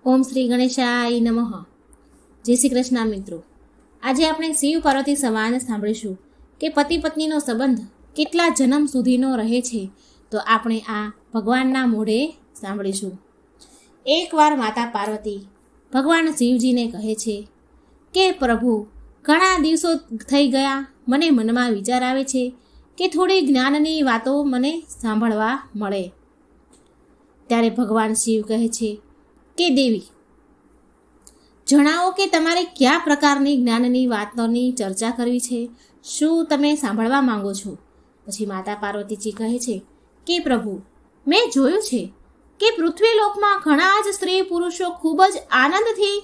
ઓમ શ્રી ગણેશાય નમઃ. જય શ્રી કૃષ્ણ મિત્રો. આજે આપણે શિવ પાર્વતી સંવાદ સાંભળીશું કે પતિ પત્નીનો સંબંધ કેટલા જન્મ સુધીનો રહે છે. તો આપણે આ ભગવાનના મોઢે સાંભળીશું. એકવાર માતા પાર્વતી ભગવાન શિવજીને કહે છે કે પ્રભુ, ઘણા દિવસો થઈ ગયા, મને મનમાં વિચાર આવે છે કે થોડી જ્ઞાનની વાતો મને સાંભળવા મળે. ત્યારે ભગવાન શિવ કહે છે કે દેવી, જણાવો કે તમારે કયા પ્રકારની જ્ઞાનની વાતોની ચર્ચા કરવી છે, શું તમે સાંભળવા માંગો છો? પછી માતા પાર્વતીજી કહે છે કે પ્રભુ, મેં જોયું છે કે પૃથ્વીલોકમાં ઘણા જ સ્ત્રી પુરુષો ખૂબ જ આનંદથી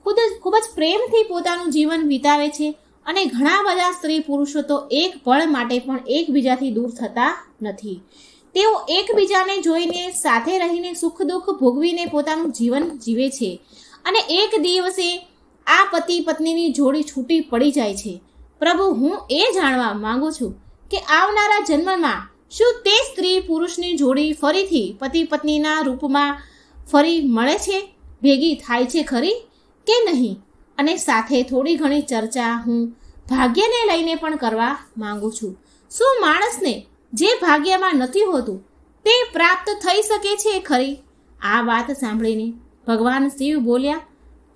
ખૂબ જ પ્રેમથી પોતાનું જીવન વિતાવે છે અને ઘણા બધા સ્ત્રી પુરુષો તો એક પળ માટે પણ એકબીજાથી દૂર થતા નથી. તેઓ એકબીજાને જોઈને સાથે રહીને સુખ દુઃખ ભોગવીને પોતાનું જીવન જીવે છે અને એક દિવસે આ પતિ પત્નીની જોડી છૂટી પડી જાય છે. પ્રભુ, હું એ જાણવા માંગુ છું કે આવનારા જન્મમાં શું તે સ્ત્રી પુરુષની જોડી ફરીથી પતિ પત્નીના રૂપમાં ફરી મળે છે, ભેગી થાય છે ખરી કે નહીં? અને સાથે થોડી ઘણી ચર્ચા હું ભાગ્યને લઈને પણ કરવા માંગુ છું. શું માણસને જે ભાગ્યમાં નથી હોતું તે પ્રાપ્ત થઈ શકે છે ખરી? આ વાત સાંભળીને ભગવાન શિવ બોલ્યા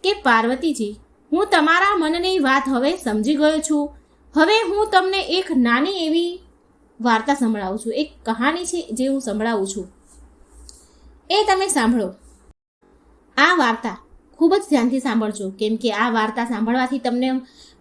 કે પાર્વતીજી, હું તમારા મનની વાત હવે સમજી ગયો છું. હવે હું તમને એક નાની એવી વાર્તા સંભળાવું છું. એક કહાની છે જે હું સંભળાવું છું, એ તમે સાંભળો. આ વાર્તા ખૂબ જ ધ્યાનથી સાંભળજો, કેમ કે આ વાર્તા સાંભળવાથી તમને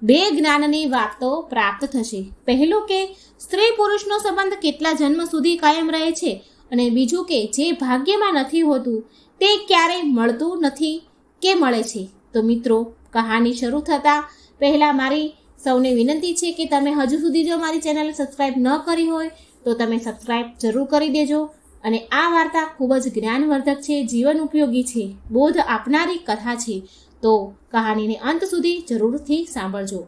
બે જ્ઞાનની વાતો પ્રાપ્ત થશે. પહેલું કે સ્ત્રી પુરુષનો સંબંધ કેટલા જન્મ સુધી કાયમ રહે છે, અને બીજું કે જે ભાગ્યમાં નથી હોતું તે ક્યારેય મળતું નથી કે મળે છે. તો મિત્રો, કહાની શરૂ થતાં પહેલાં મારી સૌને વિનંતી છે કે તમે હજુ સુધી જો મારી ચેનલ સબસ્ક્રાઈબ ન કરી હોય તો તમે સબસ્ક્રાઈબ જરૂર કરી દેજો. અને આ વાર્તા ખૂબ જ જ્ઞાનવર્ધક છે, જીવન ઉપયોગી છે, બોધ આપનારી કથા છે. તો કહાનીને અંત સુધી જરૂરથી સાંભળજો.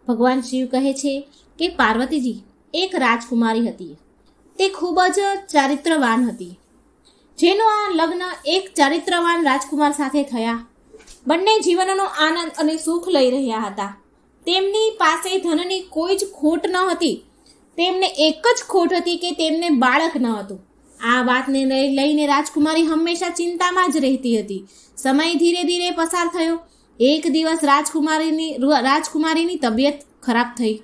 ભગવાન શિવ કહે છે કે પાર્વતીજી, એક રાજકુમારી હતી. તે ખૂબ જ ચારિત્રવાન હતી, જેનો આ લગ્ન એક ચારિત્રવાન રાજકુમાર સાથે થયા. બંને જીવનનો આનંદ અને સુખ લઈ રહ્યા હતા. તેમની પાસે ધનની કોઈ જ ખોટ ન હતી. તેમને એક જ ખોટ હતી કે તેમને બાળક ન હતું. આ વાતને લઈને રાજકુમારી હંમેશા ચિંતામાં જ રહેતી હતી. સમય ધીરે ધીરે પસાર થયો. એક દિવસ રાજકુમારીની તબિયત ખરાબ થઈ,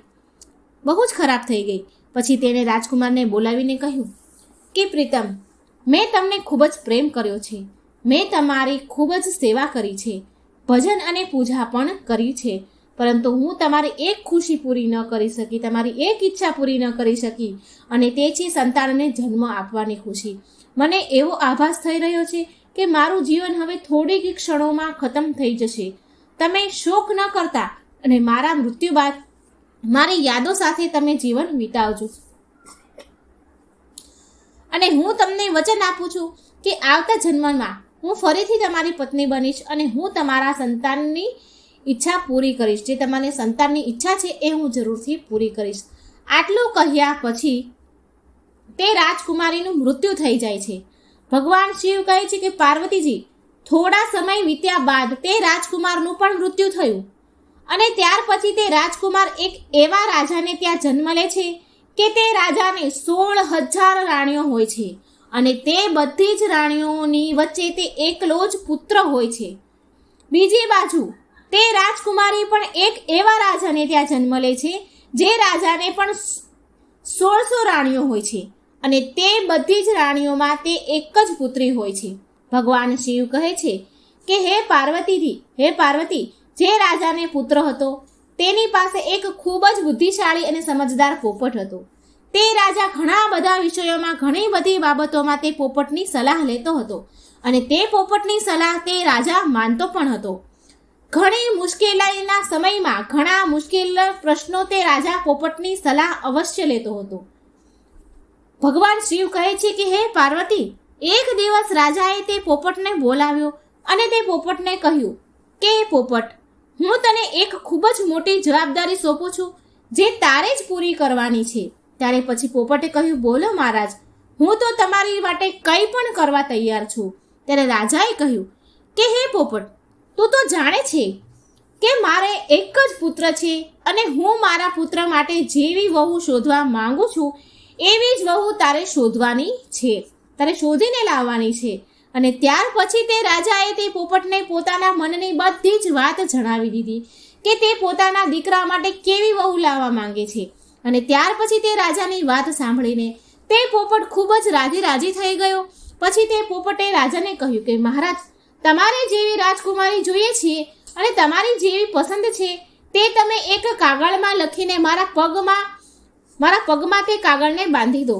બહુ જ ખરાબ થઈ ગઈ. પછી તેણે રાજકુમારને બોલાવીને કહ્યું કે પ્રીતમ, મેં તમને ખૂબ જ પ્રેમ કર્યો છે, મેં તમારી ખૂબ જ સેવા કરી છે, ભજન અને પૂજા પણ કરી છે, પરંતુ હું તમારી એક ખુશી પૂરી ન કરી શકી, તમારી એક ઈચ્છા પૂરી ન કરી શકી, અને તે છે સંતાનને જન્મ આપવાની ખુશી. મને એવો આભાસ થઈ રહ્યો છે કે મારું જીવન હવે થોડીક ક્ષણોમાં ખતમ થઈ જશે. તમે શોક ન કરતા અને મારા મૃત્યુ બાદ મારી યાદો સાથે તમે જીવન વિતાવજો. અને હું તમને વચન આપું છું કે આવતા જન્મમાં હું ફરીથી તમારી પત્ની બનીશ અને હું તમારા સંતાનની ઈચ્છા પૂરી કરીશ. જે તમારી સંતાનની ઈચ્છા છે એ હું જરૂરથી પૂરી કરીશ. આટલું કહ્યા પછી તે રાજકુમારીનું મૃત્યુ થઈ જાય છે. ભગવાન શિવ કહે છે કે પાર્વતીજી, થોડા સમય વીત્યા બાદ તે રાજકુમારનું પણ મૃત્યુ થયું. અને ત્યાર પછી તે રાજકુમાર એક એવા રાજાને ત્યાં જન્મ લે છે કે તે રાજાને 16,000 રાણીઓ હોય છે, અને તે બધી જ રાણીઓની વચ્ચે તે એકલો જ પુત્ર હોય છે. બીજી બાજુ તે રાજકુમારી પણ એક એવા રાજાને ત્યાં જન્મ લે છે જે રાજાને પણ 1600 રાણીઓ હોય છે, અને તે બધી જ રાણીઓમાં તે એક જ પુત્રી હોય છે. ભગવાન શિવ કહે છે કે હે પાર્વતી, જે રાજાને પુત્ર હતો તેની પાસે એક ખૂબ જ બુદ્ધિશાળી અને સમજદાર પોપટ હતો. તે રાજા ઘણા બધા વિષયોમાં, ઘણી બધી બાબતોમાં તે પોપટની સલાહ લેતો હતો, અને તે પોપટની સલાહ તે રાજા માનતો પણ હતો. ઘણી મુશ્કેલીના સમયમાં ઘણા મુશ્કેલ પ્રશ્નો તે રાજા પોપટની સલાહ અવશ્ય લેતો હતો. ભગવાન શિવ કહે છે કે હે પાર્વતી, એક દિવસ રાજાએ તે પોપટને બોલાવ્યો અને તે પોપટને કહ્યું કે પોપટ, હું તને એક ખૂબ જ મોટી જવાબદારી સોંપું છું જે તારે જ પૂરી કરવાની છે. ત્યારે પછી પોપટે કહ્યું, બોલો મહારાજ, હું તો તમારી માટે કંઈ પણ કરવા તૈયાર છું. ત્યારે રાજાએ કહ્યું કે હે પોપટ, તું તો જાણે છે કે મારે એક જ પુત્ર છે અને હું મારા પુત્ર માટે જેવી વહુ શોધવા માંગુ છું એવી જ વહુ તારે શોધવાની છે, તારે શોધીને લાવવાની છે. અને ત્યાર પછી તે રાજાએ તે પોપટને પોતાના મનની બધી જ વાત જણાવી દીધી કે તે પોતાના દીકરા માટે કેવી વહુ લાવવા માંગે છે. અને ત્યાર પછી તે રાજાની વાત સાંભળીને તે પોપટ ખૂબ જ રાજી થઈ ગયો. પછી તે પોપટે રાજાને કહ્યું કે મહારાજ, તમારે જેવી રાજકુમારી જોઈએ છે અને તમારી જેવી પસંદ છે તે તમે એક કાગળમાં લખીને મારા પગમાં તે કાગળને બાંધી દો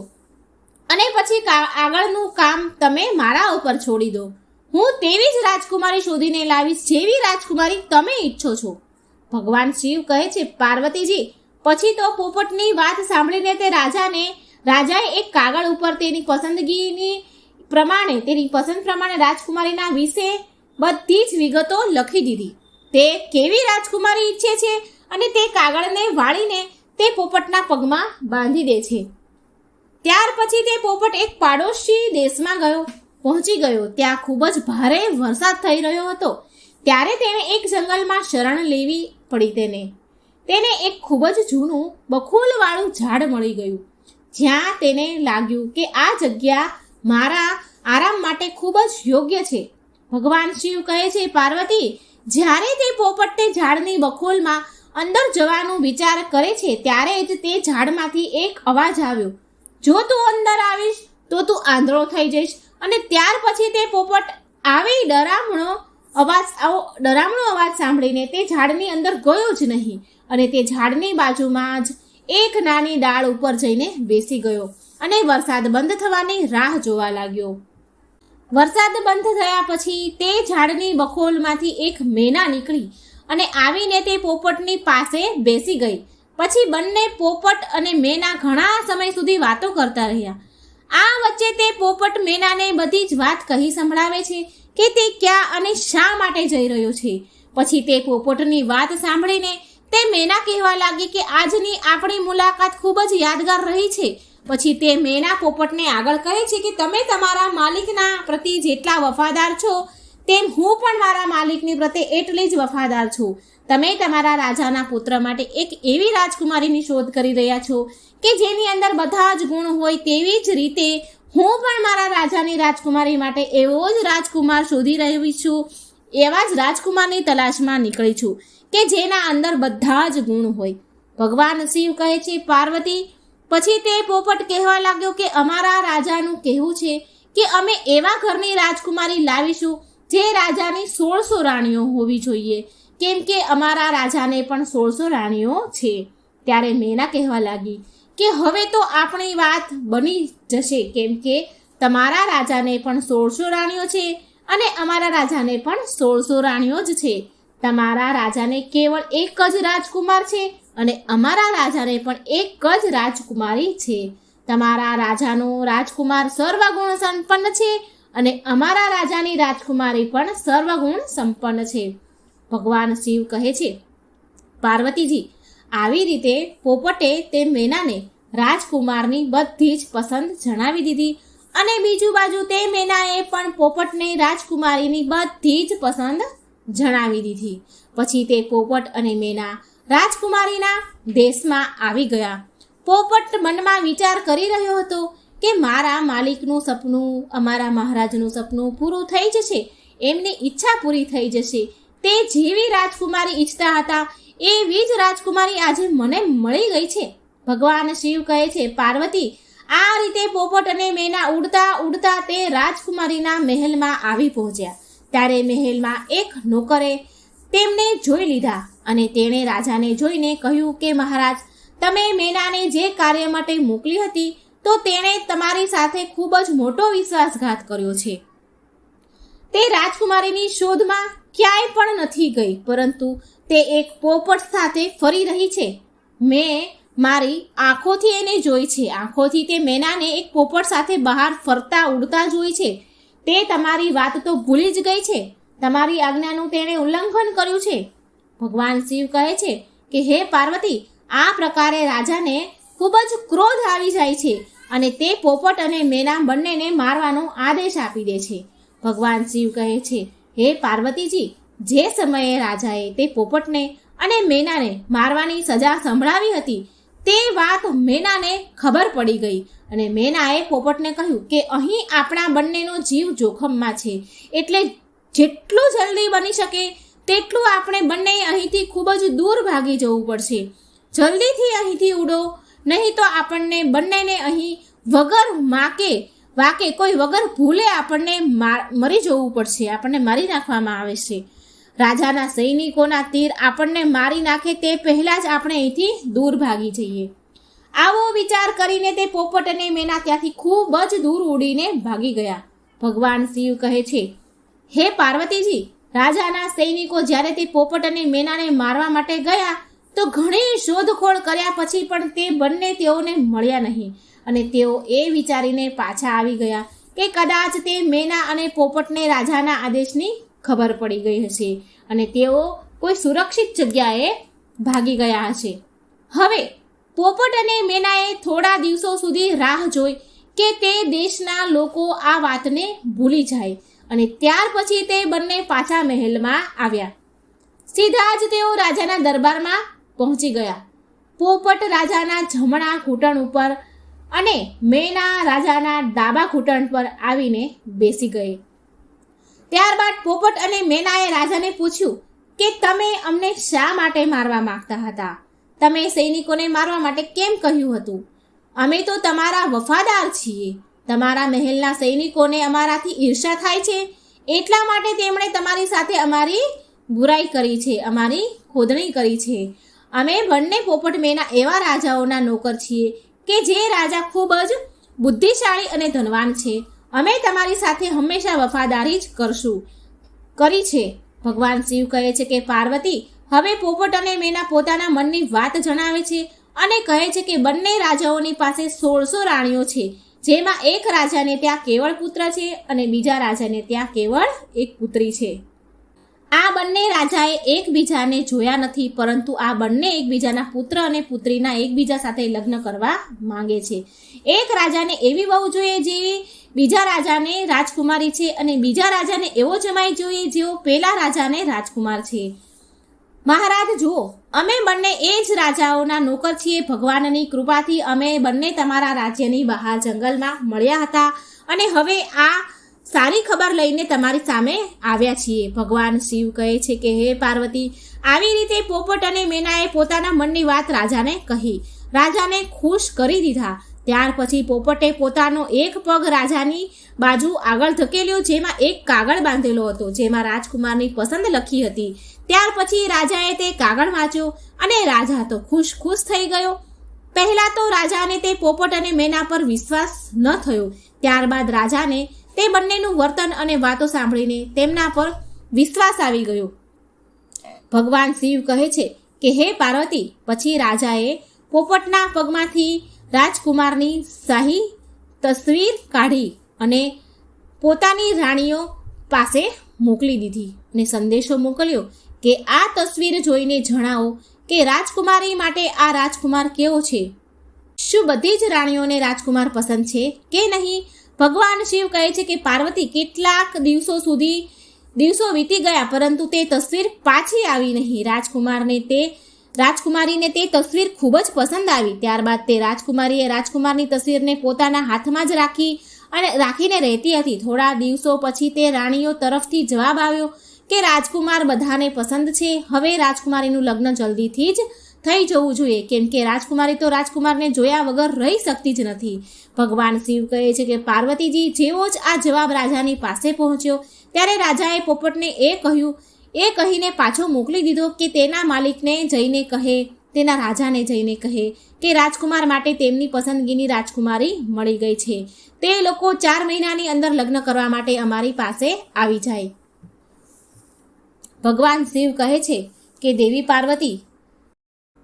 અને પછી આગળનું કામ તમે મારા ઉપર છોડી દો. હું તેવી જ રાજકુમારી શોધીને લાવીશ જેવી રાજકુમારી તમે ઈચ્છો છો. ભગવાન શિવ કહે છે, પાર્વતીજી, પછી તો પોપટની વાત સાંભળીને તે રાજાએ એક કાગળ ઉપર તેની પસંદ પ્રમાણે રાજકુમારીના વિશે બધી જ વિગતો લખી દીધી. તે કેવી રાજકુમારી ઈચ્છે છે અને તે કાગળને વાળીને તે પોપટના પગમાં બાંધી દે છે. ત્યાર પછી તે પોપટ એક પાડોશી દેશમાં પહોંચી ગયો. ત્યાં ખૂબ જ ભારે વરસાદ થઈ રહ્યો હતો. ત્યારે તેણે એક જંગલમાં શરણ લેવી પડી. તેને એક ખૂબ જ જૂનું બખોલવાળું ઝાડ મળી ગયું, જ્યાં તેને લાગ્યું કે આ જગ્યા મારા આરામ માટે ખૂબ જ યોગ્ય છે. ભગવાન શિવ કહે છે, પાર્વતી, જ્યારે તે પોપટ તે ઝાડની બખોલમાં અંદર જવાનું વિચાર કરે છે ત્યારે જ તે ઝાડમાંથી એક અવાજ આવ્યો, જો તું અંદર આવીશ તો તું આંધળો થઈ જઈશ. અને ત્યાર પછી તે પોપટ આવી ડરામણો અવાજ સાંભળીને તે ઝાડની અંદર ગયો જ નહીં અને તે ઝાડની બાજુમાં જ એક નાની ડાળ ઉપર જઈને બેસી ગયો અને વરસાદ બંધ થવાની રાહ જોવા લાગ્યો. વરસાદ બંધ થયા પછી તે ઝાડની બખોલમાંથી એક મેના નીકળી અને આવીને તે પોપટની પાસે બેસી ગઈ. પછી બંને પોપટ અને મેના ઘણા સમય સુધી વાતો કરતા રહ્યા. આ વચ્ચે તે પોપટ મેનાને બધી જ વાત કહી સંભળાવે છે કે તે ક્યાં અને શા માટે જઈ રહ્યો છે. પછી તે પોપટની વાત સાંભળીને તે મેના કહેવા લાગી કે આજની આપણી મુલાકાત ખૂબ જ યાદગાર રહી છે. પછી તે મેના પોપટને આગળ કહે છે કે તમે તમારા માલિકના પ્રતિ જેટલા વફાદાર છો તેમ હું પણ મારા માલિકની પ્રત્યે એટલી જ વફાદાર છું. તમે તમારા રાજાના પુત્ર માટે એક એવી રાજકુમારીની શોધ કરી રહ્યા છો કે જેની અંદર બધા જ ગુણ હોય. તેવી જ રીતે હું પણ મારા રાજાની રાજકુમારી માટે એવો જ રાજકુમાર શોધી રહી છું. એવા જ રાજકુમારની તલાશમાં નીકળી છું કે જેના અંદર બધા જ ગુણ હોય. ભગવાન શિવ કહે છે, પાર્વતી, પછી તે પોપટ કહેવા લાગ્યો કે અમારા રાજાનું કહેવું છે કે અમે એવા ઘરની રાજકુમારી લાવીશું જે રાજાની 1600 રાણીઓ હોવી જોઈએ, કેમ કે અમારા રાજાને પણ 1600 રાણીઓ છે. ત્યારે મેના કહેવા લાગી કે હવે તો આપણી વાત બની જશે, કેમ કે તમારા રાજાને પણ 1600 રાણીઓ છે અને અમારા રાજાને પણ 1600 રાણીઓ જ છે. તમારા રાજાને કેવળ એક જ રાજકુમાર છે અને અમારા રાજાને પણ એક જ રાજકુમારી છે. તમારા રાજાનો રાજકુમાર સર્વગુણ સંપન્ન છે અને અમારા રાજાની રાજકુમારી પણ સર્વગુણ સંપન્ન છે. ભગવાન શિવ કહે છે, પાર્વતીજી, આવી રીતે પોપટે તે મેનાને રાજકુમારની બધી જ પસંદ જણાવી દીધી અને બીજું બાજુ તે મેનાએ પણ પોપટને રાજકુમારીની બધી જ પસંદ જણાવી દીધી. પછી તે પોપટ અને મેના રાજકુમારીના દેશમાં આવી ગયા. પોપટ મનમાં વિચાર કરી રહ્યો હતો કે મારા માલિકનું સપનું, અમારા મહારાજનું સપનું પૂરું થઈ જશે, એમની ઈચ્છા પૂરી થઈ જશે. તે જેવી રાજકુમારી ઈચ્છતા હતા એવી જ રાજકુમારી આજે મને મળી ગઈ છે. ભગવાન શિવ કહે છે, પાર્વતી, આ રીતે પોપટ અને મેના ઉડતા ઉડતા તે રાજકુમારીના મહેલમાં આવી પહોંચ્યા. ત્યારે મહેલમાં એક નોકરે તેમને જોઈ લીધા અને તેણે રાજાને જોઈને કહ્યું કે મહારાજ, તમે મેનાને જે કાર્ય માટે મોકલી હતી તો તેણે તમારી સાથે ખૂબ જ મોટો વિશ્વાસઘાત કર્યો છે. તે રાજકુમારીની શોધમાં ક્યાંય પણ નથી ગઈ, પરંતુ તે એક પોપટ સાથે ફરી રહી છે. મેં મારી આંખોથી એને જોઈ છે. આંખોથી તે મેનાને એક પોપટ સાથે બહાર ફરતા ઉડતા જોઈ છે. તે તમારી વાત તો ભૂલી જ ગઈ છે. તમારી આજ્ઞાનું તેણે ઉલ્લંઘન કર્યું છે. ભગવાન શિવ કહે છે કે હે પાર્વતી, આ પ્રકારે રાજાને ખૂબ જ ક્રોધ આવી જાય છે અને તે પોપટ અને મેના બંનેને મારવાનો આદેશ આપી દે છે. ભગવાન શિવ કહે છે હે પાર્વતીજી, જે સમયે રાજાએ તે પોપટને અને મેનાને મારવાની સજા સંભળાવી હતી તે વાત મેનાને ખબર પડી ગઈ અને મેનાએ પોપટને કહ્યું કે અહીં આપણા બંનેનો જીવ જોખમમાં છે, એટલે જેટલું જલ્દી બની શકે તેટલું આપણે બંને અહીંથી ખૂબ જ દૂર ભાગી જવું પડશે. જલ્દીથી અહીંથી ઉડો, નહીં તો આપણને બંનેને અહીં વગર વાકે કોઈ વગર ભૂલે આપણને મરી જવું પડશે, આપણને મારી નાખવામાં આવે છે. રાજાના સૈનિકોના તીર આપણને મારી નાખે તે પહેલાં જ આપણે અહીંથી દૂર ભાગી જઈએ. આવો વિચાર કરીને તે પોપટ અને મેના ત્યાંથી ખૂબ જ દૂર ઉડીને ભાગી ગયા. ભગવાન શિવ કહે છે, હે પાર્વતીજી, રાજાના સૈનિકો જ્યારે તે પોપટ અને મેનાને મારવા માટે ગયા તો ઘણી શોધખોળ કર્યા પછી પણ તે બંને તેઓને મળ્યા નહીં અને તેઓ એ વિચારીને પાછા આવી ગયા કે કદાચ તે મેના અને પોપટને રાજાના આદેશની ખબર પડી ગઈ હશે અને તેઓ કોઈ સુરક્ષિત જગ્યાએ ભાગી ગયા હશે. હવે પોપટ અને મેનાએ થોડા દિવસો સુધી રાહ જોઈ કે તે દેશના લોકો આ વાતને ભૂલી જાય અને ત્યાર પછી તે બંને પાછા મહેલમાં આવ્યા. સીધા જ તેઓ રાજાના દરબારમાં પહોંચી ગયા. પોપટ રાજાના જમણા ઘૂંટણ ઉપર અને મેના રાજાના ડાબા ઘૂંટણ પર આવીને બેસી ગઈ. ત્યારબાદ પોપટ અને મેનાએ રાજાને પૂછ્યું કે તમે અમને શા માટે મારવા માંગતા હતા? તમે સૈનિકોને મારવા માટે કેમ કહ્યું હતું? અમે તો તમારા વફાદાર છીએ. તમારા મહેલના સૈનિકોને અમારાથી ઈર્ષા થાય છે, એટલા માટે તેમણે તમારી સાથે અમારી બુરાઈ કરી છે, અમારી ખોદણી કરી છે. અમે બંને પોપટ મેના એવા રાજાઓના નોકર છીએ કે જે રાજા ખૂબ જ બુદ્ધિશાળી અને ધનવાન છે. અમે તમારી સાથે હંમેશા વફાદારી જ કરી છે. ભગવાન શિવ કહે છે કે પાર્વતી, હવે પોપટ અને મેના પોતાના મનની વાત જણાવે છે અને કહે છે કે બંને રાજાઓની પાસે 1600 રાણીઓ છે, જેમાં એક રાજાને ત્યાં કેવળ પુત્ર છે અને બીજા રાજાને ત્યાં કેવળ એક પુત્રી છે. આ બંને રાજાએ એકબીજાને જોયા નથી, પરંતુ આ બંને એકબીજાના પુત્ર અને પુત્રીના એકબીજા સાથે લગ્ન કરવા માંગે છે. એક રાજાને એવી વહુ જોઈએ જેવી બીજા રાજાને રાજકુમારી છે અને બીજા રાજાને એવો જમાઈ જોઈએ જેવો પેલા રાજાને રાજકુમાર છે. મહારાજ જુઓ, અમે બંને એ જ રાજાઓના નોકર છીએ. ભગવાનની કૃપાથી અમે બંને તમારા રાજ્યની બહાર જંગલમાં મળ્યા હતા અને હવે આ સારી ખબર લઈને તમારી સામે આવ્યા છીએ. ભગવાન શિવ કહે છે કે હે પાર્વતી, આવી રીતે પોપટ અને મેનાએ પોતાના મનની વાત રાજાને કહી, રાજાને ખુશ કરી દીધા. ત્યાર પછી પોપટે પોતાનો એક પગ રાજાની બાજુ આગળ ધકેલ્યો, જેમાં એક કાગળ બાંધેલો હતો જેમાં રાજકુમારની પસંદ લખી હતી. ત્યાર પછી રાજાએ તે કાગળ વાંચ્યો અને રાજા તો ખુશ થઈ ગયો. પહેલા તો રાજાને તે પોપટ અને મેના પર વિશ્વાસ ન થયો. ત્યારબાદ રાજાને તે બંનેનું વર્તન અને વાતો સાંભળીને તેમના પર વિશ્વાસ આવી ગયો. ભગવાન શિવ કહે છે કે હે પાર્વતી, પછી રાજાએ પોપટના પગમાંથી રાજકુમારની શાહી તસવીર કાઢી અને પોતાની રાણીઓ પાસે મોકલી દીધી અને સંદેશો મોકલ્યો કે આ તસવીર જોઈને જણાવો કે રાજકુમારી માટે આ રાજકુમાર કેવો છે. શું બધી જ રાણીઓને રાજકુમાર પસંદ છે કે નહીં? ભગવાન શિવ કહે છે કે પાર્વતી, કેટલાક દિવસો વીતી ગયા પરંતુ તે તસવીર પાછી આવી નહીં. રાજકુમારીને તે તસવીર ખૂબ જ પસંદ આવી. ત્યારબાદ તે રાજકુમારીએ રાજકુમારની તસવીરને પોતાના હાથમાં જ રાખીને રહેતી હતી. થોડા દિવસો પછી તે રાણીઓ તરફથી જવાબ આવ્યો કે રાજકુમાર બધાને પસંદ છે. હવે રાજકુમારીનું લગ્ન જલ્દીથી જ થઈ જવું જોઈએ, કેમ કે રાજકુમારી તો રાજકુમારને જોયા વગર રહી શકતી જ નથી. ભગવાન શિવ કહે છે કે પાર્વતીજી, જેવો જ આ જવાબ રાજાની પાસે પહોંચ્યો ત્યારે રાજાએ પોપટને એ કહીને પાછો મોકલી દીધો કે તેના માલિકને જઈને કહે, તેના રાજાને જઈને કહે કે રાજકુમાર માટે તેમની પસંદગીની રાજકુમારી મળી ગઈ છે. તે લોકો 4 મહિનાની અંદર લગ્ન કરવા માટે અમારી પાસે આવી જાય. ભગવાન શિવ કહે છે કે દેવી પાર્વતી,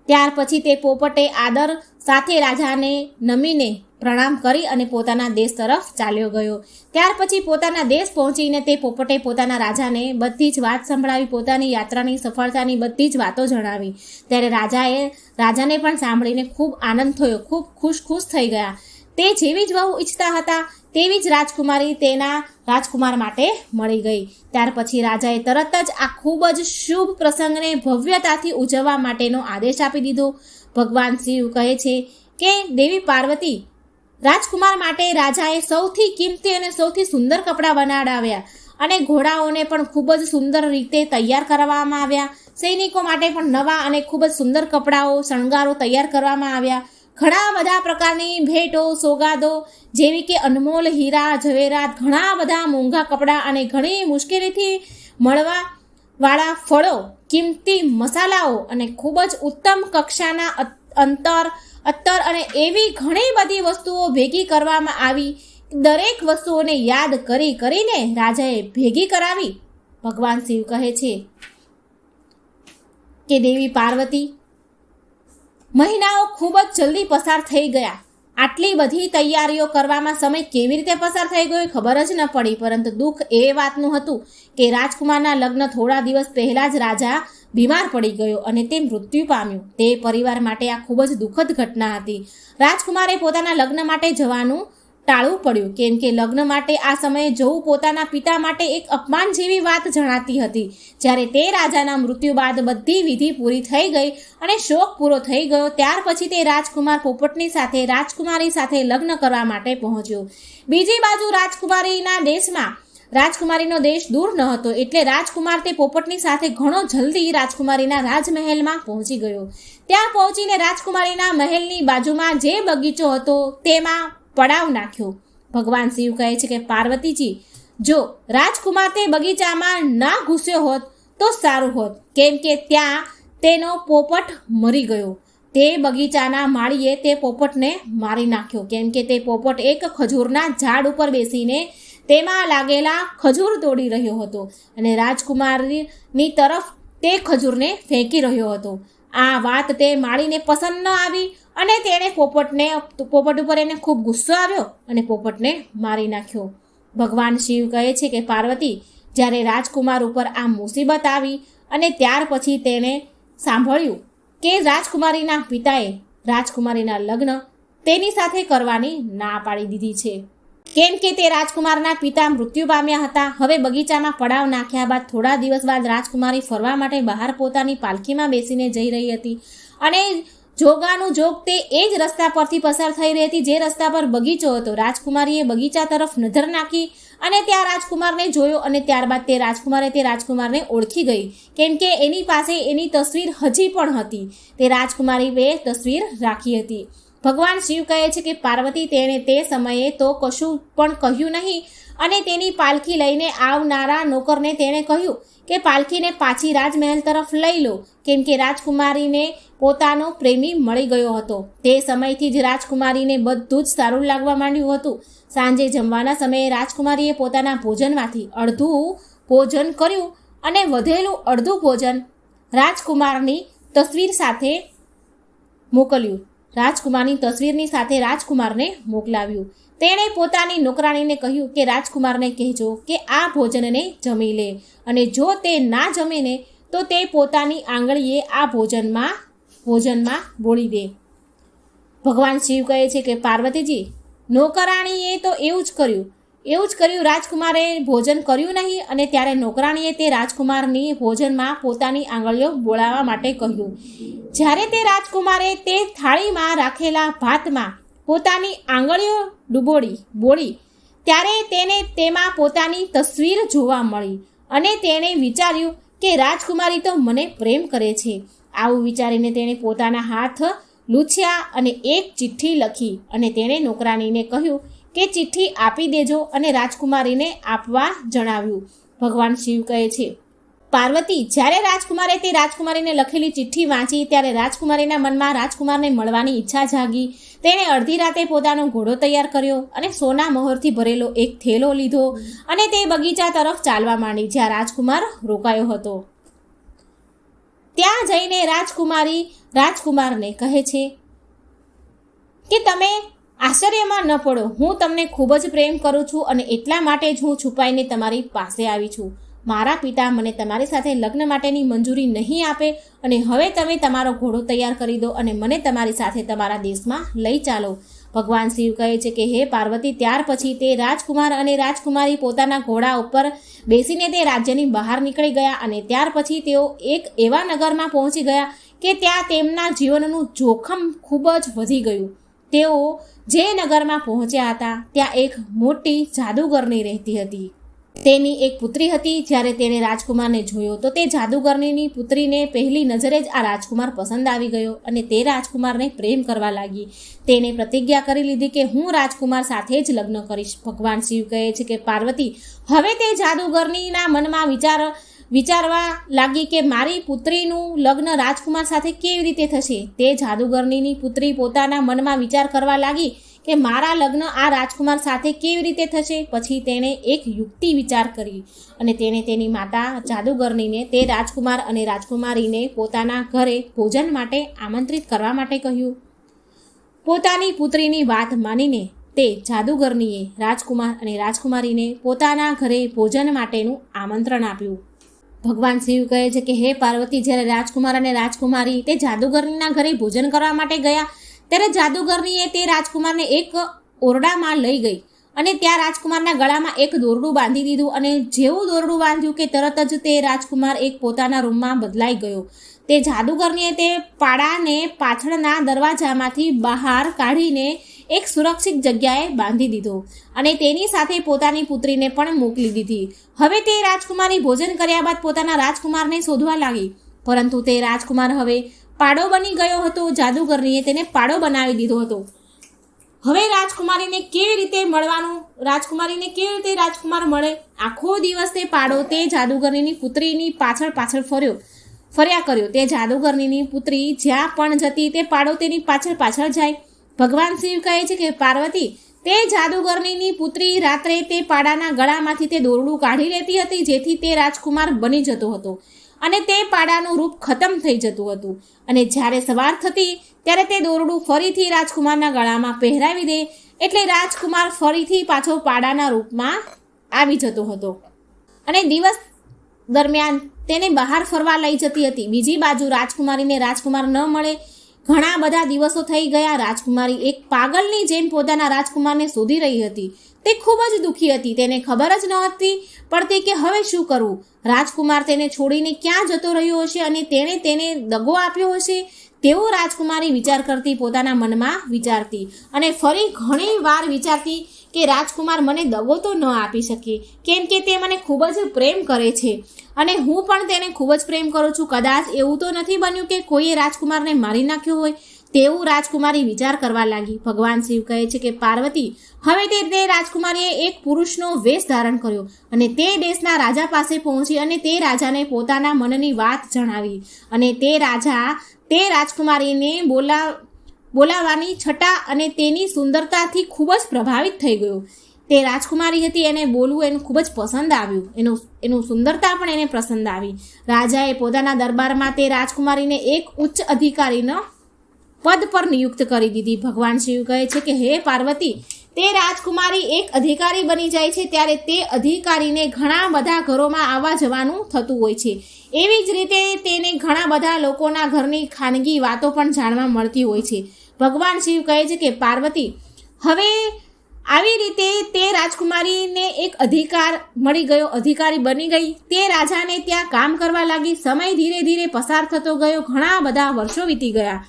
ત્યાર પછી તે પોપટે આદર સાથે રાજાને નમીને પ્રણામ કરી અને પોતાના દેશ તરફ ચાલ્યો ગયો. ત્યાર પછી પોતાના દેશ પહોંચીને તે પોપટે પોતાના રાજાને બધી જ વાત સંભળાવી, પોતાની યાત્રાની સફળતાની બધી જ વાતો જણાવી. ત્યારે રાજાને પણ સાંભળીને ખૂબ આનંદ થયો, ખૂબ ખુશ થઈ ગયા. તે જેવી જ વહુ ઈચ્છતા હતા તેવી જ રાજકુમારી તેના રાજકુમાર માટે મળી ગઈ. ત્યાર પછી રાજાએ તરત જ આ ખૂબ જ શુભ પ્રસંગને ભવ્યતાથી ઉજવવા માટેનો આદેશ આપી દીધો. ભગવાન શિવ કહે છે કે દેવી પાર્વતી રાજકુમાર માટે રાજાએ સૌથી કિંમતી અને સૌથી સુંદર કપડાં બનાવડાવ્યા અને ઘોડાઓને પણ ખૂબ જ સુંદર રીતે તૈયાર કરવામાં આવ્યા. સૈનિકો માટે પણ નવા અને ખૂબ જ સુંદર કપડાઓ શણગારો તૈયાર કરવામાં આવ્યા. ઘણા બધા પ્રકારની ભેટો સોગાદો જેવી કે અનમોલ હીરા ઝવેરાત, ઘણા બધા મોંઘા કપડાં અને ઘણી મુશ્કેલીથી મળવાવાળા ફળો, કિંમતી મસાલાઓ અને ખૂબ જ ઉત્તમ કક્ષાના અત્તર અને એવી ઘણી બધી વસ્તુઓ ભેગી કરવામાં આવી. દરેક વસ્તુઓને યાદ કરીને રાજાએ ભેગી કરાવી. ભગવાન શિવ કહે છે કે દેવી પાર્વતી મહિનાઓ ખૂબ જ જલ્દી પસાર થઈ ગયા. આટલી બધી તૈયારીઓ કરવામાં સમય કેવી રીતે પસાર થઈ ગયો ખબર જ ન પડી. પરંતુ દુઃખ એ વાતનું હતું કે રાજકુમારના લગ્ન થોડા દિવસ પહેલા જ રાજા બીમાર પડી ગયો અને તે મૃત્યુ પામ્યો. તે પરિવાર માટે આ ખૂબ જ દુઃખદ ઘટના હતી. રાજકુમારે પોતાના લગ્ન માટે જવાનું ટાળવું પડ્યું કેમ કે લગ્ન માટે આ સમયે જવું પોતાના પિતા માટે એક અપમાન જેવી વાત જણાતી હતી. જ્યારે તે રાજાના મૃત્યુ બાદ બધી વિધિ પૂરી થઈ ગઈ અને શોક પૂરો થઈ ગયો ત્યાર પછી તે રાજકુમાર પોપટની સાથે રાજકુમારી સાથે લગ્ન કરવા માટે પહોંચ્યો. બીજી બાજુ રાજકુમારીનો દેશ દૂર ન હતો એટલે રાજકુમાર તે પોપટની સાથે ઘણો જલ્દી રાજકુમારીના રાજમહેલમાં પહોંચી ગયો. ત્યાં પહોંચીને રાજકુમારીના મહેલની બાજુમાં જે બગીચો હતો તેમાં પડાવ નાખ્યો. ભગવાન શિવ કહે છે કે પાર્વતીજી જો રાજકુમાર તે બગીચામાં ના ઘૂસ્યો હોત તો સારું હોત કેમ કે ત્યાં તેનો પોપટ મરી ગયો. તે બગીચાના માળીએ તે પોપટને મારી નાખ્યો કેમ કે તે પોપટ એક ખજૂરના ઝાડ ઉપર બેસીને તેમાં લાગેલા ખજૂર તોડી રહ્યો હતો અને રાજકુમારની તરફ તે ખજૂરને ફેંકી રહ્યો હતો. આ વાત તે માળીને પસંદ ન આવી અને તેણે પોપટ ઉપર એને ખૂબ ગુસ્સો આવ્યો અને પોપટને મારી નાખ્યો. ભગવાન શિવ કહે છે કે પાર્વતી જ્યારે રાજકુમાર ઉપર આ મુસીબત આવી અને ત્યાર પછી તેણે સાંભળ્યું કે રાજકુમારીના પિતાએ રાજકુમારીના લગ્ન તેની સાથે કરવાની ના પાડી દીધી છે કેમ કે તે રાજકુમારના પિતા મૃત્યુ પામ્યા હતા. હવે બગીચામાં પડાવ નાખ્યા બાદ થોડા દિવસ બાદ રાજકુમારી ફરવા માટે બહાર પોતાની પાલખીમાં બેસીને જઈ રહી હતી અને જોગાનું જોગ તે એ જ રસ્તા પરથી પસાર થઈ રહી હતી જે રસ્તા પર બગીચો હતો. રાજકુમારીએ બગીચા તરફ નજર નાખી અને ત્યાં રાજકુમારને જોયો અને ત્યારબાદ તે રાજકુમારને ઓળખી ગઈ કેમ કે એની પાસે એની તસવીર હજી પણ હતી. તે રાજકુમારીએ તસવીર રાખી હતી. ભગવાન શિવ કહે છે કે પાર્વતી તેણે તે સમયે તો કશું પણ કહ્યું નહીં અને તેની પાલખી લઈને આવનારા નોકરને તેણે કહ્યું કે પાલખીને પાછી રાજમહેલ તરફ લઈ લો કેમ કે રાજકુમારીને પોતાનો પ્રેમી મળી ગયો હતો. તે સમયથી જ રાજકુમારીને બધું જ સારું લાગવા માંડ્યું હતું. સાંજે જમવાના સમયે રાજકુમારીએ પોતાના ભોજનમાંથી અડધું ભોજન કર્યું અને વધેલું અડધું ભોજન રાજકુમારની તસવીર સાથે મોકલ્યું. રાજકુમારની તસવીરની સાથે રાજકુમારને મોકલાવ્યું. તેણે પોતાની નોકરાણીને કહ્યું કે રાજકુમારને કહેજો કે આ ભોજનને જમી લે અને જો તે ના જમે ને તો તે પોતાની આંગળીએ આ ભોજનમાં બોળી દે. ભગવાન શિવ કહે છે કે પાર્વતીજી નોકરાણીએ તો એવું જ કર્યું. રાજકુમારે ભોજન કર્યું નહીં અને ત્યારે નોકરાણીએ તે રાજકુમારની ભોજનમાં પોતાની આંગળીઓ બોળાવવા માટે કહ્યું. જ્યારે તે રાજકુમારે તે થાળીમાં રાખેલા ભાતમાં પોતાની આંગળીઓ બોળી ત્યારે તેને તેમાં પોતાની તસવીર જોવા મળી અને તેણે વિચાર્યું કે રાજકુમારી તો મને પ્રેમ કરે છે. આવું વિચારીને તેણે પોતાના હાથ લૂછ્યા અને એક ચિઠ્ઠી લખી અને તેણે નોકરાણીને કહ્યું કે ચિઠ્ઠી આપી દેજો અને રાજકુમારીને આપવા જણાવ્યું. ભગવાન શિવ કહે છે પાર્વતી જ્યારે રાજકુમારે તે રાજકુમારીને લખેલી ચિઠ્ઠી વાંચી ત્યારે રાજકુમારીના મનમાં રાજકુમારને મળવાની ઈચ્છા જાગી. તેણે અડધી રાતે પોતાનો ઘોડો તૈયાર કર્યો અને સોના મહોરથી ભરેલો એક થેલો લીધો અને તે બગીચા તરફ ચાલવા માંડી જ્યાં રાજકુમાર રોકાયો હતો. ત્યાં જઈને રાજકુમારને કહે છે કે તમે આશ્ચર્યમાં ન પડો, હું તમને ખૂબ જ પ્રેમ કરું છું અને એટલા માટે જ હું છુપાઈને તમારી પાસે આવી છું. મારા પિતા મને તમારી સાથે લગ્ન માટેની મંજૂરી નહીં આપે અને હવે તમે તમારો ઘોડો તૈયાર કરી દો અને મને તમારી સાથે તમારા દેશમાં લઈ ચાલો ભગવાન શિવ કહે છે કે હે પાર્વતી, ત્યાર પછી તે રાજકુમાર અને રાજકુમારી પોતાના ઘોડા ઉપર બેસીને તે રાજ્યની બહાર નીકળી ગયા અને ત્યાર પછી તેઓ એક એવા નગરમાં પહોંચી ગયા કે ત્યાં તેમના જીવનનું જોખમ ખૂબ જ વધી ગયું. તેઓ જે નગરમાં પહોંચ્યા હતા ત્યાં એક મોટી જાદુગરની રહેતી હતી. તેની એક પુત્રી હતી. જ્યારે તેણે રાજકુમારને જોયો તો તે જાદુગરની પુત્રીને પહેલી નજરે જ આ રાજકુમાર પસંદ આવી ગયો અને તે રાજકુમારને પ્રેમ કરવા લાગી. તેણે પ્રતિજ્ઞા કરી લીધી કે હું રાજકુમાર સાથે જ લગ્ન કરીશ. ભગવાન શિવ કહે છે કે પાર્વતી, હવે તે જાદુગરનીના મનમાં વિચારવા લાગી કે મારી પુત્રીનું લગ્ન રાજકુમાર સાથે કેવી રીતે થશે. તે જાદુગરની પુત્રી પોતાના મનમાં વિચાર કરવા લાગી કે મારા લગ્ન આ રાજકુમાર સાથે કેવી રીતે થશે. પછી તેણે એક યુક્તિ વિચાર કરી અને તેણે તેની માતા જાદુગરનીને તે રાજકુમાર અને રાજકુમારીને પોતાના ઘરે ભોજન માટે આમંત્રિત કરવા માટે કહ્યું. પોતાની પુત્રીની વાત માનીને તે જાદુગરનીએ રાજકુમાર અને રાજકુમારીને પોતાના ઘરે ભોજન માટેનું આમંત્રણ આપ્યું. ભગવાન શિવ કહે છે કે હે પાર્વતી, જ્યારે રાજકુમાર અને રાજકુમારી તે જાદુગરનીના ઘરે ભોજન કરવા માટે ગયા ત્યારે જાદુગરનીએ તે રાજકુમારને એક ઓરડામાં લઈ ગઈ અને ત્યાં રાજકુમારના ગળામાં એક દોરડું બાંધી દીધું અને જેવું દોરડું બાંધ્યું કે તરત જ તે રાજકુમાર એક પોતાના રૂમમાં બદલાઈ ગયો. તે જાદુગરનીએ તે પાડાને પાછળના દરવાજામાંથી બહાર કાઢીને એક સુરક્ષિત જગ્યાએ બાંધી દીધો અને તેની સાથે પોતાની પુત્રીને પણ મોકલી દીધી. હવે તે રાજકુમારી ભોજન કર્યા બાદ પોતાના રાજકુમારને શોધવા લાગી, પરંતુ તે રાજકુમાર હવે પાડો બની ગયો હતો. જાદુગરનીએ તેને પાડો બનાવી દીધો હતો. હવે રાજકુમારીને કેવી રીતે રાજકુમાર મળે? આખો દિવસ તે પાડો તે જાદુગરની પુત્રીની પાછળ ફર્યા કર્યો. તે જાદુગરની પુત્રી જ્યાં પણ જતી તે પાડો તેની પાછળ જાય. ભગવાન શિવ કહે છે કે પાર્વતી, તે જાદુગરની પુત્રી રાત્રે તે પાડાના ગળામાંથી તે દોરડું કાઢી લેતી હતી જેથી તે રાજકુમાર બની જતો હતો અને તે પાડાનું રૂપ ખતમ થઈ જતું હતું અને જ્યારે સવાર થતી ત્યારે તે દોરડું ફરીથી રાજકુમારના ગળામાં પહેરાવી દે એટલે રાજકુમાર ફરીથી પાછો પાડાના રૂપમાં આવી જતો હતો અને દિવસ દરમિયાન તેને બહાર ફરવા લઈ જતી હતી. બીજી બાજુ રાજકુમારીને રાજકુમાર ન મળે. ઘણા બધા દિવસો થઈ ગયા. રાજકુમારી એક પાગલની જેમ પોતાના રાજકુમારને શોધી રહી હતી. તે ખૂબ જ દુઃખી હતી. તેને ખબર જ નહોતી પડતી કે હવે શું કરવું. રાજકુમાર તેને છોડીને ક્યાં જતો રહ્યો હશે અને તેણે તેને દગો આપ્યો હશે તેવો રાજકુમારી વિચાર કરતી, પોતાના મનમાં વિચારતી અને ફરી ઘણી વાર વિચારતી કે રાજકુમાર મને દગો તો ન આપી શકે, કેમ કે તે મને ખૂબ જ પ્રેમ કરે છે અને હું પણ તેને ખૂબ જ પ્રેમ કરું છું. કદાચ એવું તો નથી બન્યું કે કોઈએ રાજકુમારને મારી નાખ્યો હોય તેવું રાજકુમારી વિચાર કરવા લાગી. ભગવાન શિવ કહે છે કે પાર્વતી, હવે તે રાજકુમારીએ એક પુરુષનો વેશ ધારણ કર્યો અને તે દેશના રાજા પાસે પહોંચી અને તે રાજાને પોતાના મનની વાત જણાવી અને તે રાજા તે રાજકુમારીને બોલાવવાની છટા અને તેની સુંદરતાથી ખૂબ જ પ્રભાવિત થઈ ગયો. તે રાજકુમારી હતી, એને બોલવું એને ખૂબ જ પસંદ આવ્યું. એનું સુંદરતા પણ એને પસંદ આવી. રાજાએ પોતાના દરબારમાં તે રાજકુમારીને એક ઉચ્ચ અધિકારીનો પદ પર નિયુક્ત કરી દીધી. ભગવાન શિવ કહે છે કે હે પાર્વતી, તે રાજકુમારી એક અધિકારી બની જાય છે ત્યારે તે અધિકારીને ઘણા બધા ઘરોમાં આવવા જવાનું થતું હોય છે. એવી જ રીતે તેને ઘણા બધા લોકોના ઘરની ખાનગી વાતો પણ જાણવા મળતી હોય છે. ભગવાન શિવ કહે છે કે પાર્વતી, હવે આવી રીતે તે રાજકુમારીને એક અધિકાર મળી ગયો, અધિકારી બની ગઈ. તે રાજાને ત્યાં કામ કરવા લાગી. સમય ધીરે ધીરે પસાર થતો ગયો. ઘણા બધા વર્ષો વીતી ગયા.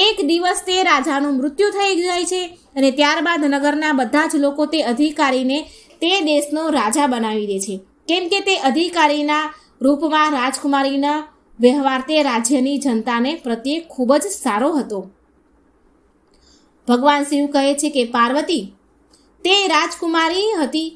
એક દિવસ તે રાજાનું મૃત્યુ થઈ જાય છે અને ત્યારબાદ નગરના બધા જ લોકો તે અધિકારીને તે દેશનો રાજા બનાવી દે છે, કેમ કે તે અધિકારીના રૂપમાં રાજકુમારીના વ્યવહાર તે રાજ્યની જનતાને પ્રત્યે ખૂબ જ સારો હતો. ભગવાન શિવ કહે છે કે પાર્વતી, તે રાજકુમારી હતી.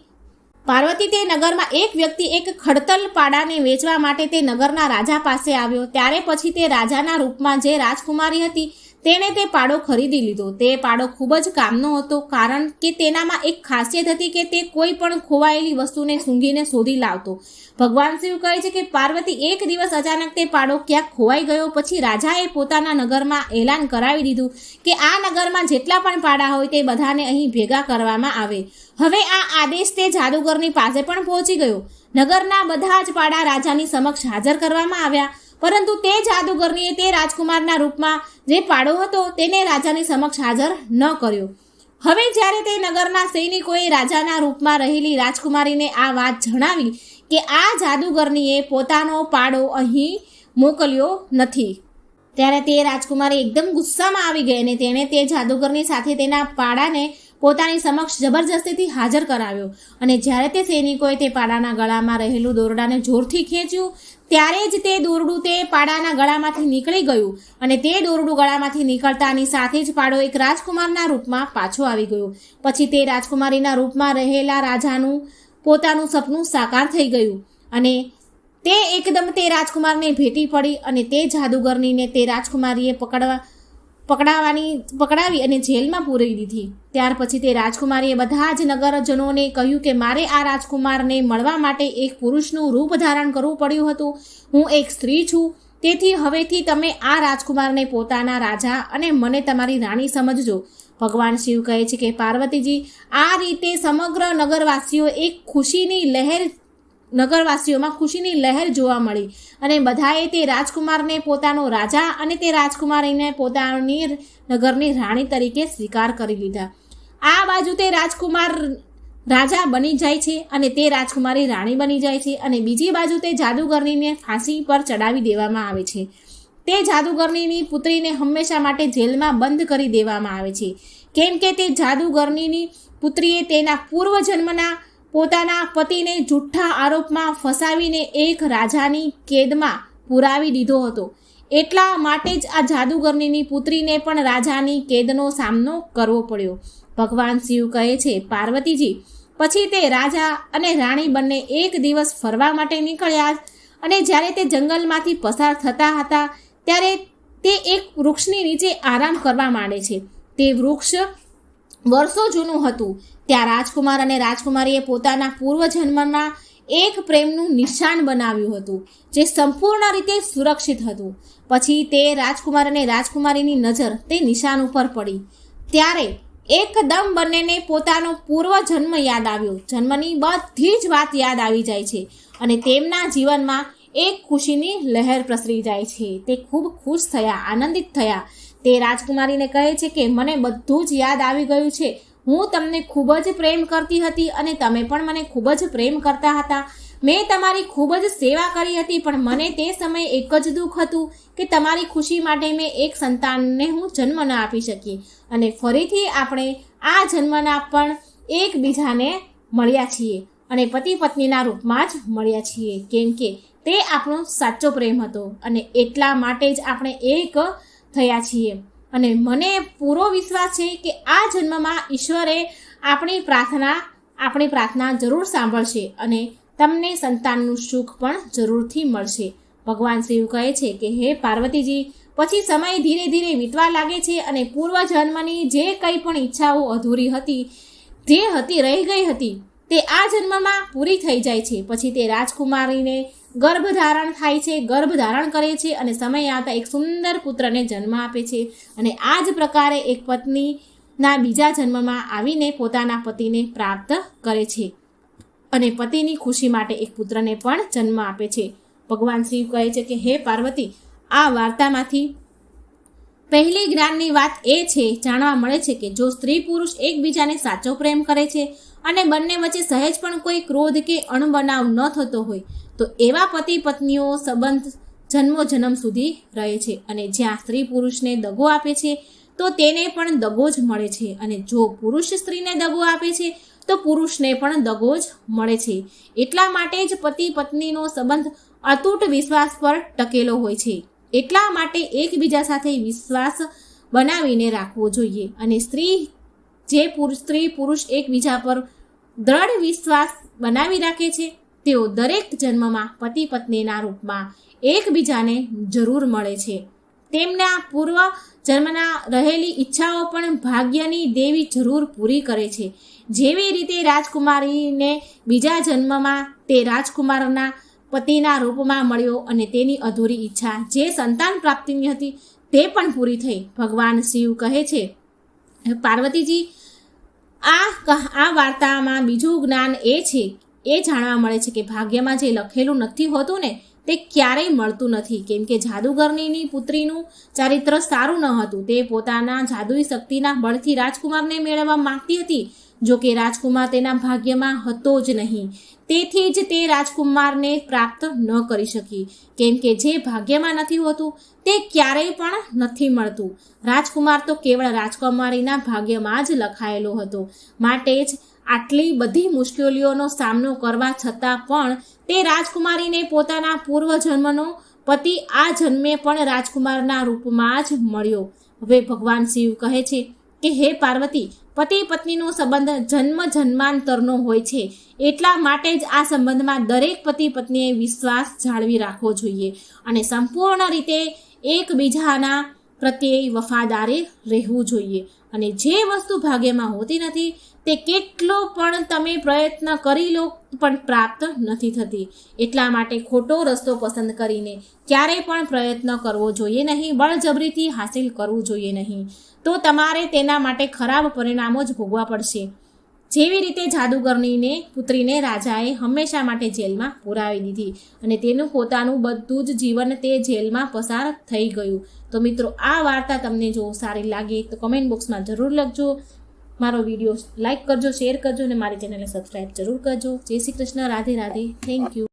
પાર્વતી, તે નગરમાં એક વ્યક્તિ એક ખડતલ પાડાને વેચવા માટે તે નગરના રાજા પાસે આવ્યો. ત્યારે પછી તે રાજાના રૂપમાં જે રાજકુમારી હતી તેણે તે પાડો ખરીદી લીધો. તે પાડો ખૂબ જ કામનો હતો, કારણ કે તેનામાં એક ખાસિયત હતી કે તે કોઈ પણ ખોવાયેલી વસ્તુને સૂંઘીને શોધી લાવતો. ભગવાન શિવ કહે છે કે પાર્વતી, એક દિવસ અચાનક તે પાડો ક્યાંક ખોવાઈ ગયો. પછી રાજાએ પોતાના નગરમાં એલાન કરાવી દીધું કે આ નગરમાં જેટલા પણ પાડા હોય તે બધાને અહીં ભેગા કરવામાં આવે. હવે આ આદેશ તે જાદુગરની પાસે પણ પહોંચી ગયો. નગરના બધા જ પાડા રાજાની સમક્ષ હાજર કરવામાં આવ્યા, પરંતુ તે જાદુગરનીએ તે રાજકુમારના રૂપમાં જે પાડો હતો તેને રાજાની સમક્ષ હાજર ન કર્યો. હવે જ્યારે તે નગરના સૈનિકોએ રાજાના રૂપમાં રહેલી રાજકુમારીને આ વાત જણાવી કે આ જાદુગરનીએ પોતાનો પાડો અહીં મોકલ્યો નથી, ત્યારે તે રાજકુમારી એકદમ ગુસ્સામાં આવી ગઈ અને તેણે તે જાદુગરની સાથે તેના પાડાને પોતાની સમક્ષ જબરજસ્તીથી હાજર કરાવ્યો. અને જ્યારે તે સૈનિકોએ તે પાડાના ગળામાં રહેલું દોરડાને જોરથી ખેંચ્યું ત્યારે જ તે દોરડું તે પાડાના ગળામાંથી નીકળી ગયું અને તે દોરડું ગળામાંથી નીકળતાની સાથે જ પાડો એક રાજકુમારના રૂપમાં પાછો આવી ગયો. પછી તે રાજકુમારીના રૂપમાં રહેલા રાજાનું પોતાનું સપનું સાકાર થઈ ગયું અને તે એકદમ તે રાજકુમારને ભેટી પડી અને તે જાદુગરનીને તે રાજકુમારીએ પકડાવી અને જેલમાં પૂરી દીધી. ત્યાર પછી તે રાજકુમારીએ બધા જ નગરજનોને કહ્યું કે મારે આ રાજકુમારને મળવા માટે એક પુરુષનું રૂપ ધારણ કરવું પડ્યું હતું. હું એક સ્ત્રી છું, તેથી હવેથી તમે આ રાજકુમારને પોતાના રાજા અને મને તમારી રાણી સમજજો. ભગવાન શિવ કહે છે કે પાર્વતીજી, આ રીતે સમગ્ર નગરવાસીઓમાં ખુશીની લહેર જોવા મળી અને બધાએ તે રાજકુમારને પોતાનો રાજા અને તે રાજકુમારીને પોતાની નગરની રાણી તરીકે સ્વીકાર કરી લીધા. આ બાજુ તે રાજકુમાર રાજા બની જાય છે અને તે રાજકુમારી રાણી બની જાય છે અને બીજી બાજુ તે જાદુગરનીને ફાંસી પર ચડાવી દેવામાં આવે છે. તે જાદુગરનીની પુત્રીને હંમેશા માટે જેલમાં બંધ કરી દેવામાં આવે છે, કેમ કે તે જાદુગરનીની પુત્રીએ તેના પૂર્વજન્મના પોતાના પતિને જૂઠ્ઠા આરોપમાં ફસાવીને એક રાજાની કેદમાં પુરાવી દીધો હતો. એટલા માટે જ આ જાદુગરનીની પુત્રીને પણ રાજાની કેદનો સામનો કરવો પડ્યો. ભગવાન શિવ કહે છે, પાર્વતીજી, પછી તે રાજા અને રાણી બંને એક દિવસ ફરવા માટે નીકળ્યા અને જ્યારે તે જંગલમાંથી પસાર થતા હતા ત્યારે તે એક વૃક્ષની નીચે આરામ કરવા માંડે છે. તે વૃક્ષ વર્ષો જૂનું હતું. ત્યાં રાજકુમાર અને રાજકુમારીએ પોતાના પૂર્વજન્મના એક પ્રેમનું નિશાન બનાવ્યું હતું જે સંપૂર્ણ રીતે સુરક્ષિત હતું. પછી તે રાજકુમાર અને રાજકુમારીની નજર તે નિશાન ઉપર પડી ત્યારે એકદમ બંનેને પોતાનો પૂર્વજન્મ યાદ આવ્યો. જન્મની બધી જ વાત યાદ આવી જાય છે અને તેમના જીવનમાં એક ખુશીની લહેર પ્રસરી જાય છે. તે ખૂબ ખુશ થયા, આનંદિત થયા. તે રાજકુમારીને કહે છે કે મને બધું જ યાદ આવી ગયું છે. હું તમને ખૂબ જ પ્રેમ કરતી હતી અને તમે પણ મને ખૂબ જ પ્રેમ કરતા હતા. મેં તમારી ખૂબ જ સેવા કરી હતી, પણ મને તે સમયે એક જ દુઃખ હતું કે તમારી ખુશી માટે મેં એક સંતાનને હું જન્મ ન આપી શકી અને ફરીથી આપણે આ જન્મના પણ એકબીજાને મળ્યા છીએ અને પતિ પત્નીના રૂપમાં જ મળ્યા છીએ, કેમ કે તે આપણો સાચો પ્રેમ હતો અને એટલા માટે જ આપણે એક થયા છીએ. અને મને પૂરો વિશ્વાસ છે કે આ જન્મમાં ઈશ્વરે આપણી પ્રાર્થના જરૂર સાંભળશે અને તમને સંતાનનું સુખ પણ જરૂરથી મળશે. ભગવાન શિવ કહે છે કે હે પાર્વતીજી, પછી સમય ધીરે ધીરે વીતવા લાગે છે અને પૂર્વજન્મની જે કંઈ પણ ઈચ્છાઓ અધૂરી હતી, જે રહી ગઈ હતી, તે આ જન્મમાં પૂરી થઈ જાય છે. પછી તે રાજકુમારીને ગર્ભધારણ થાય છે, ગર્ભધારણ કરે છે અને સમય આવતા એક સુંદર પુત્રને જન્મ આપે છે. અને આ જ પ્રકારે એક પત્નીના બીજા જન્મમાં આવીને પોતાના પતિને પ્રાપ્ત કરે છે અને પતિની ખુશી માટે એક પુત્રને પણ જન્મ આપે છે. ભગવાન શિવ કહે છે કે હે પાર્વતી, આ વાર્તામાંથી પહેલી જ્ઞાનની વાત એ છે, જાણવા મળે છે કે જો સ્ત્રી પુરુષ એકબીજાને સાચો પ્રેમ કરે છે અને બંને વચ્ચે સહેજ પણ કોઈ ક્રોધ કે અણબનાવ ન થતો હોય તો એવા પતિ પત્નીઓ સંબંધ જન્મો સુધી રહે છે. અને જ્યાં સ્ત્રી પુરુષને દગો આપે છે તો તેને પણ દગો જ મળે છે અને જો પુરુષ સ્ત્રીને દગો આપે છે તો પુરુષને પણ દગો જ મળે છે. એટલા માટે જ પતિ પત્નીનો સંબંધ અતૂટ વિશ્વાસ પર ટકેલો હોય છે. એટલા માટે એકબીજા સાથે વિશ્વાસ બનાવીને રાખવો જોઈએ અને સ્ત્રી પુરુષ એકબીજા પર દ્રઢ વિશ્વાસ બનાવી રાખે છે તેઓ દરેક જન્મમાં પતિ પત્નીના રૂપમાં એકબીજાને જરૂર મળે છે. તેમના પૂર્વ જન્મના રહેલી ઈચ્છાઓ પણ ભાગ્યની દેવી જરૂર પૂરી કરે છે. જેવી રીતે રાજકુમારીને બીજા જન્મમાં તે રાજકુમારના પતિના રૂપમાં મળ્યો અને તેની અધૂરી ઈચ્છા જે સંતાન પ્રાપ્તિની હતી તે પણ પૂરી થઈ. ભગવાન શિવ કહે છે, પાર્વતીજી, આ વાર્તામાં બીજું જ્ઞાન એ જાણવા મળે છે કે ભાગ્યમાં જે લખેલું નથી હોતું ને તે ક્યારેય મળતું નથી, કેમ કે જાદુગરનીની પુત્રીનું ચારિત્ર સારું ન હતું. તે પોતાના જાદુઈ શક્તિના બળથી રાજકુમારને મેળવવા માંગતી હતી, જો કે રાજકુમાર તેના ભાગ્યમાં હતો જ નહીં. તેથી જ તે રાજકુમારને પ્રાપ્ત ન કરી શકી, કેમ કે જે ભાગ્યમાં નથી હોતું તે ક્યારેય પણ નથી મળતું. રાજકુમાર તો કેવળ રાજકુમારીના ભાગ્યમાં જ લખાયેલો હતો. માટે જ આટલી બધી મુશ્કેલીઓનો સામનો કરવા છતાં પણ તે રાજકુમારીને પોતાના પૂર્વજન્મનો પતિ આ જન્મે પણ રાજકુમારના રૂપમાં જ મળ્યો. હવે ભગવાન શિવ કહે છે કે હે પાર્વતી, પતિ પત્નીનો સંબંધ જન્મ જન્માંતરનો હોય છે, એટલા માટે જ આ સંબંધમાં દરેક પતિ પત્નીએ વિશ્વાસ જાળવી રાખવો જોઈએ અને સંપૂર્ણ રીતે એકબીજાના પ્રત્યે વફાદારે રહેવું જોઈએ. અને જે વસ્તુ ભાગ્યમાં હોતી નથી તે કેટલો પણ તમે પ્રયત્ન કરી લો પણ પ્રાપ્ત નથી થતી. એટલા માટે ખોટો રસ્તો પસંદ કરીને ક્યારેય પણ પ્રયત્ન કરવો જોઈએ નહીં, બળજબરીથી હાસિલ કરવું જોઈએ નહીં, તો તમારે તેના માટે ખરાબ પરિણામો જ ભોગવા પડશે. જેવી રીતે જાદુગરનીને પુત્રીને રાજાએ હંમેશા માટે જેલમાં પુરાવી દીધી અને તેનું પોતાનું બધું જ જીવન તે જેલમાં પસાર થઈ ગયું. તો મિત્રો, આ વાર્તા તમને જો સારી લાગે તો કમેન્ટ બોક્સમાં જરૂર લખજો. મારો વિડીયો લાઈક કરજો, શેર કરજો અને મારી ચેનલને સબસ્ક્રાઈબ જરૂર કરજો. જય શ્રી કૃષ્ણ, રાધે રાધે, થેન્ક યુ.